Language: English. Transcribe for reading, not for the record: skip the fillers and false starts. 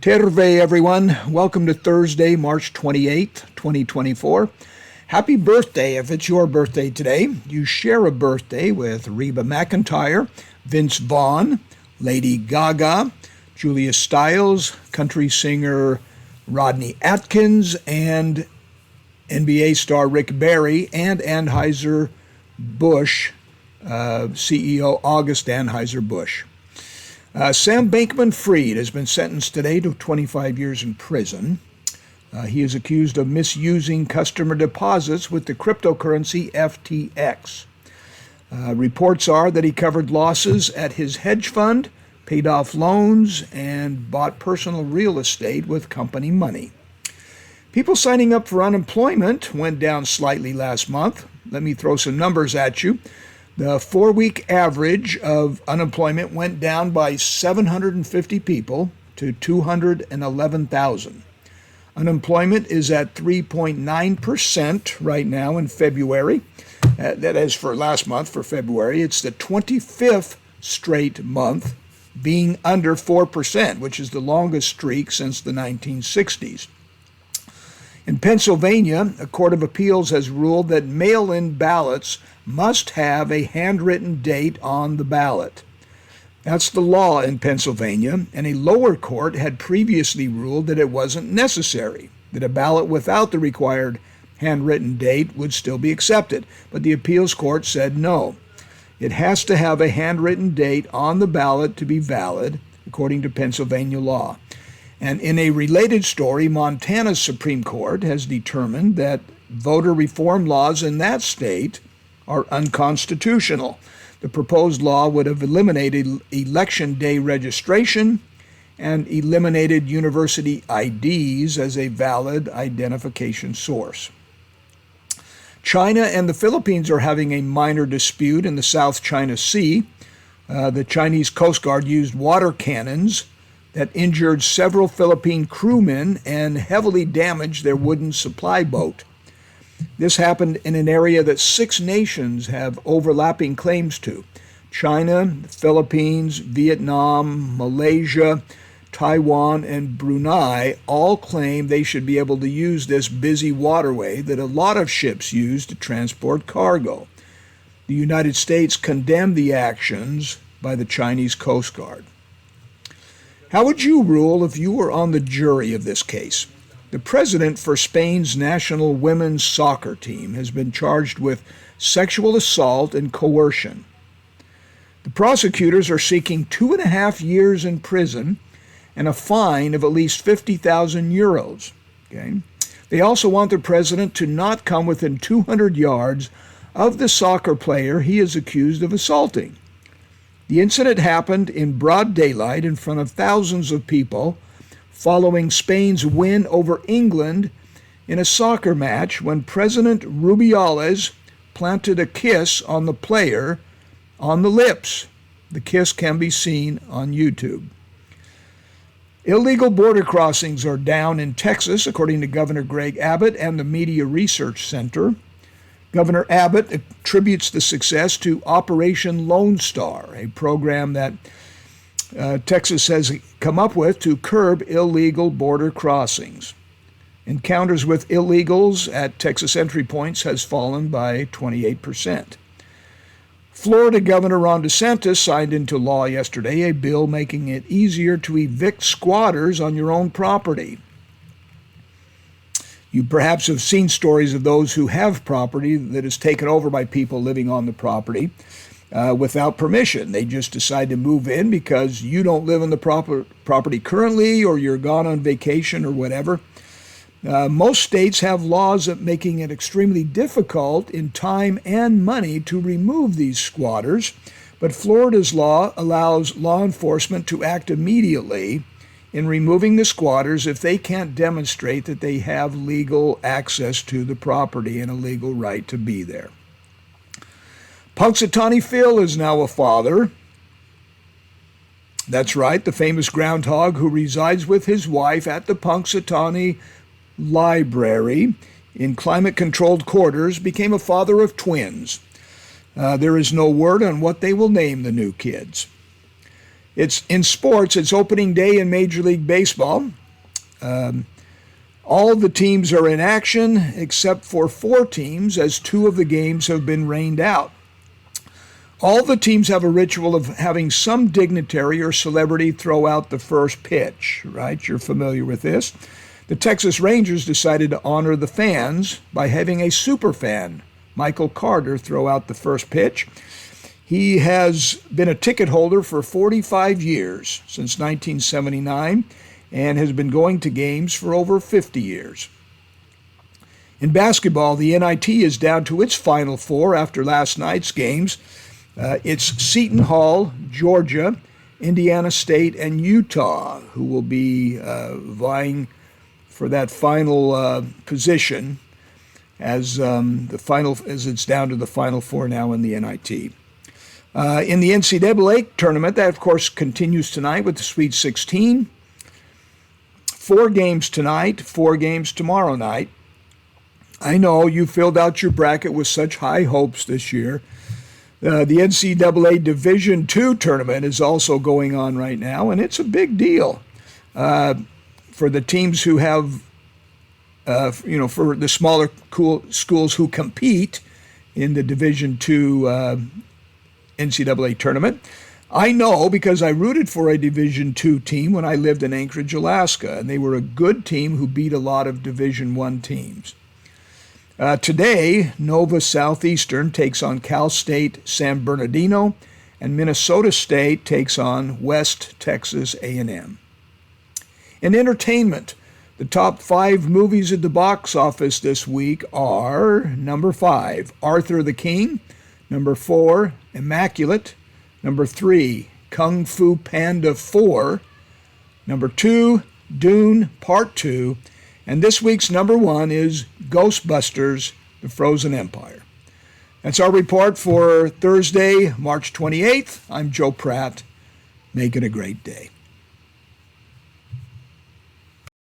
Terve, everyone. Welcome to Thursday, March 28th, 2024. Happy birthday if it's your birthday today. You share a birthday with Reba McEntire, Vince Vaughn, Lady Gaga, Julia Stiles, country singer Rodney Atkins, and NBA star Rick Barry, and Anheuser-Busch CEO August Anheuser-Busch. Sam Bankman-Fried has been sentenced today to 25 years in prison. He is accused of misusing customer deposits with the cryptocurrency FTX. Reports are that he covered losses at his hedge fund, paid off loans, and bought personal real estate with company money. People signing up for unemployment went down slightly last month. Let me throw some numbers at you. The 4-week average of unemployment went down by 750 people to 211,000. Unemployment is at 3.9% right now in February. That is for last month, for February. It's the 25th straight month being under 4%, which is the longest streak since the 1960s. In Pennsylvania, a court of appeals has ruled that mail-in ballots must have a handwritten date on the ballot. That's the law in Pennsylvania, and a lower court had previously ruled that it wasn't necessary, that a ballot without the required handwritten date would still be accepted. But the appeals court said no. It has to have a handwritten date on the ballot to be valid, according to Pennsylvania law. And in a related story, Montana's Supreme Court has determined that voter reform laws in that state are unconstitutional. The proposed law would have eliminated election day registration and eliminated university IDs as a valid identification source. China and the Philippines are having a minor dispute in the South China Sea. The Chinese Coast Guard used water cannons that injured several Philippine crewmen and heavily damaged their wooden supply boat. This happened in an area that 6 nations have overlapping claims to. China, the Philippines, Vietnam, Malaysia, Taiwan, and Brunei all claim they should be able to use this busy waterway that a lot of ships use to transport cargo. The United States condemned the actions by the Chinese Coast Guard. How would you rule if you were on the jury of this case? The president for Spain's national women's soccer team has been charged with sexual assault and coercion. The prosecutors are seeking 2.5 years in prison and a fine of at least 50,000 euros. Okay? They also want the president to not come within 200 yards of the soccer player he is accused of assaulting. The incident happened in broad daylight in front of thousands of people following Spain's win over England in a soccer match when President Rubiales planted a kiss on the player on the lips. The kiss can be seen on YouTube. Illegal border crossings are down in Texas, according to Governor Greg Abbott and the Media Research Center. Governor Abbott attributes the success to Operation Lone Star, a program that Texas has come up with to curb illegal border crossings. Encounters with illegals at Texas entry points has fallen by 28%. Florida Governor Ron DeSantis signed into law yesterday a bill making it easier to evict squatters on your own property. You perhaps have seen stories of those who have property that is taken over by people living on the property without permission. They just decide to move in because you don't live on the property currently, or you're gone on vacation or whatever. Most states have laws that making it extremely difficult in time and money to remove these squatters, but Florida's law allows law enforcement to act immediately in removing the squatters if they can't demonstrate that they have legal access to the property and a legal right to be there. Punxsutawney Phil is now a father. That's right, the famous groundhog who resides with his wife at the Punxsutawney Library in climate-controlled quarters became a father of twins. There is no word on what they will name the new kids. It's in sports. It's opening day in Major League Baseball. All the teams are in action except for 4 teams, as 2 of the games have been rained out. All the teams have a ritual of having some dignitary or celebrity throw out the first pitch, right? You're familiar with this. The Texas Rangers decided to honor the fans by having a superfan, Michael Carter, throw out the first pitch. He has been a ticket holder for 45 years, since 1979, and has been going to games for over 50 years. In basketball, the NIT is down to its Final Four after last night's games. It's Seton Hall, Georgia, Indiana State, and Utah who will be vying for that final position as it's down to the Final Four now in the NIT. In the NCAA tournament, that of course continues tonight with the Sweet 16. 4 games tonight, 4 games tomorrow night. I know you filled out your bracket with such high hopes this year. The NCAA Division II tournament is also going on right now, and it's a big deal for the teams who have, for the smaller schools who compete in the Division II NCAA tournament. I know because I rooted for a Division II team when I lived in Anchorage, Alaska, and they were a good team who beat a lot of Division I teams. Today, Nova Southeastern takes on Cal State San Bernardino, and Minnesota State takes on West Texas A&M. In entertainment, the top 5 movies at the box office this week are number 5, Arthur the King, number 4, Immaculate, number 3, Kung Fu Panda 4, number 2, Dune Part 2, and this week's number 1 is Ghostbusters, The Frozen Empire. That's our report for Thursday, March 28th. I'm Joe Pratt. Make it a great day.